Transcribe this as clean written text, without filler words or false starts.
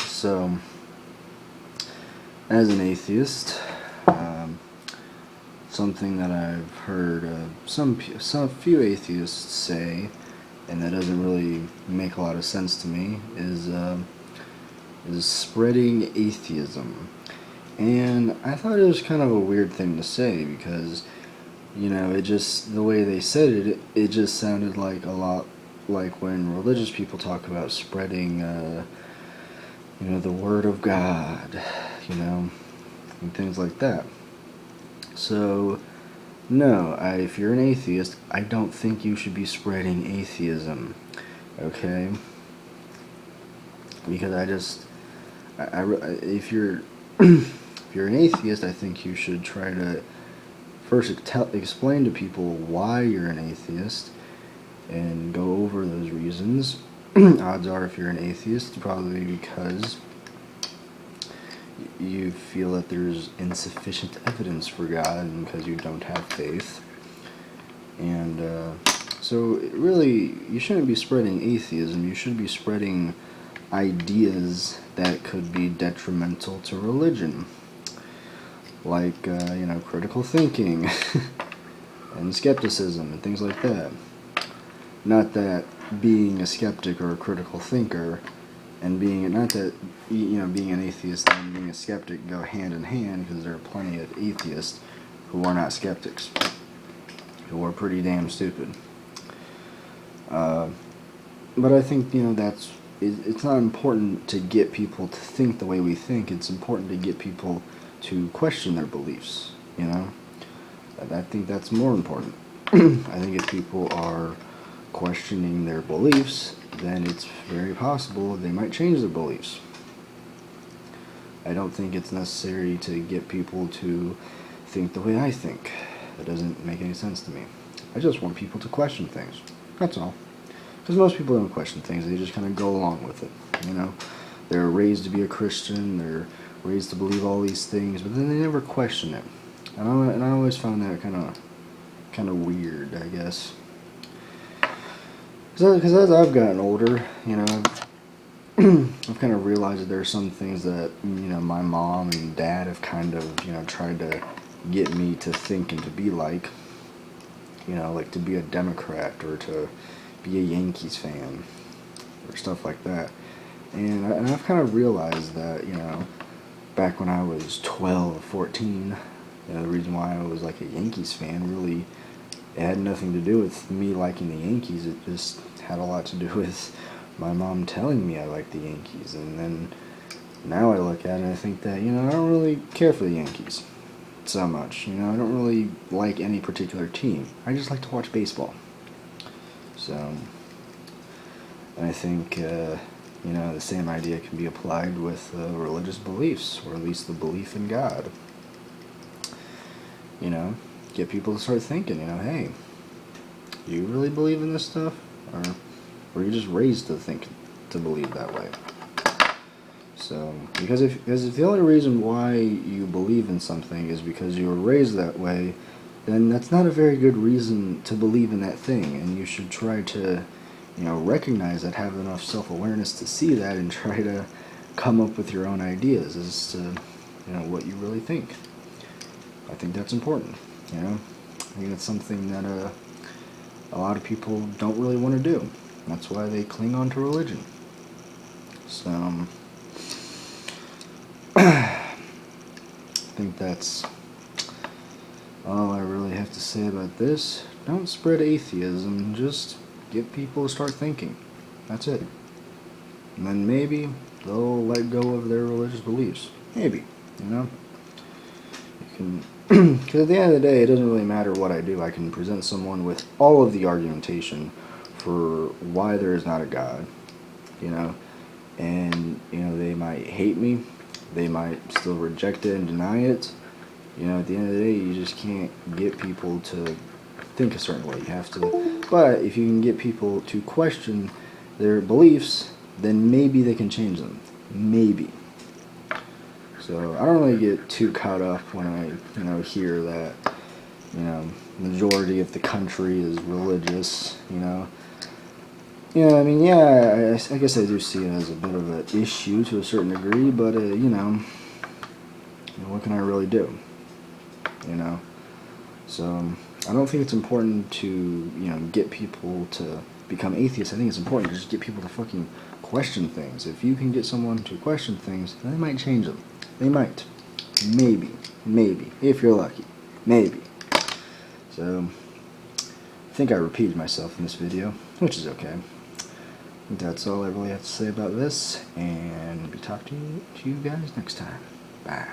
So, as an atheist, um, something that I've heard some few atheists say, and that doesn't really make a lot of sense to me, is spreading atheism. And I thought it was kind of a weird thing to say because, it just, the way they said it just sounded like a lot like when religious people talk about spreading, the word of God, and things like that. So, no, if you're an atheist, I don't think you should be spreading atheism, okay? Because if you're if you're an atheist, I think you should try to first explain to people why you're an atheist and go over those reasons. Odds are, if you're an atheist, probably because you feel that there's insufficient evidence for God and because you don't have faith. And so really, you shouldn't be spreading atheism. You should be spreading ideas that could be detrimental to religion, like critical thinking and skepticism and things like that. Not that being a skeptic or a critical thinker and being an atheist and being a skeptic go hand in hand, because there are plenty of atheists who are not skeptics, who are pretty damn stupid. But I think it's not important to get people to think the way we think. It's important to get people to question their beliefs. I think that's more important. I think if people are questioning their beliefs, then it's very possible they might change their beliefs. I don't think it's necessary to get people to think the way I think. That doesn't make any sense to me. I just want people to question things. That's all. Because most people don't question things, they just kind of go along with it. They're raised to be a Christian, they're raised to believe all these things, but then they never question it. And I always found that kind of weird, I guess. Because as I've gotten older, I've kind of realized that there are some things that, my mom and dad have kind of, tried to get me to think and to be like. Like to be a Democrat or to be a Yankees fan or stuff like that. And I've kind of realized that, back when I was 12 or 14, the reason why I was like a Yankees fan really, it had nothing to do with me liking the Yankees. It just had a lot to do with my mom telling me I liked the Yankees. And then now I look at it and I think that, I don't really care for the Yankees so much. I don't really like any particular team. I just like to watch baseball. So, and I think, the same idea can be applied with religious beliefs, or at least the belief in God. Get people to start thinking, hey, do you really believe in this stuff? Or were you just raised to believe that way? So, because if the only reason why you believe in something is because you were raised that way, then that's not a very good reason to believe in that thing, and you should try to, recognize that, have enough self-awareness to see that, and try to come up with your own ideas as to, what you really think. I think that's important, I think it's something that a lot of people don't really want to do. That's why they cling on to religion. So, I think that's all I really have to say about this. Don't spread atheism, just get people to start thinking. That's it. And then maybe they'll let go of their religious beliefs. Maybe, You can, because at the end of the day, it doesn't really matter what I do. I can present someone with all of the argumentation for why there is not a God, and, they might hate me, they might still reject it and deny it. At the end of the day, you just can't get people to think a certain way. You have to, but if you can get people to question their beliefs, then maybe they can change them. Maybe. So I don't really get too caught up when I, hear that, majority of the country is religious, Yeah, I mean, yeah, I guess I do see it as a bit of an issue to a certain degree, but, what can I really do? You know? So, I don't think it's important to, get people to become atheists. I think it's important to just get people to fucking question things. If you can get someone to question things, then they might change them. They might. Maybe. Maybe. If you're lucky. Maybe. So, I think I repeated myself in this video, which is okay. I think that's all I really have to say about this, and I'll be talking to you guys next time. Bye.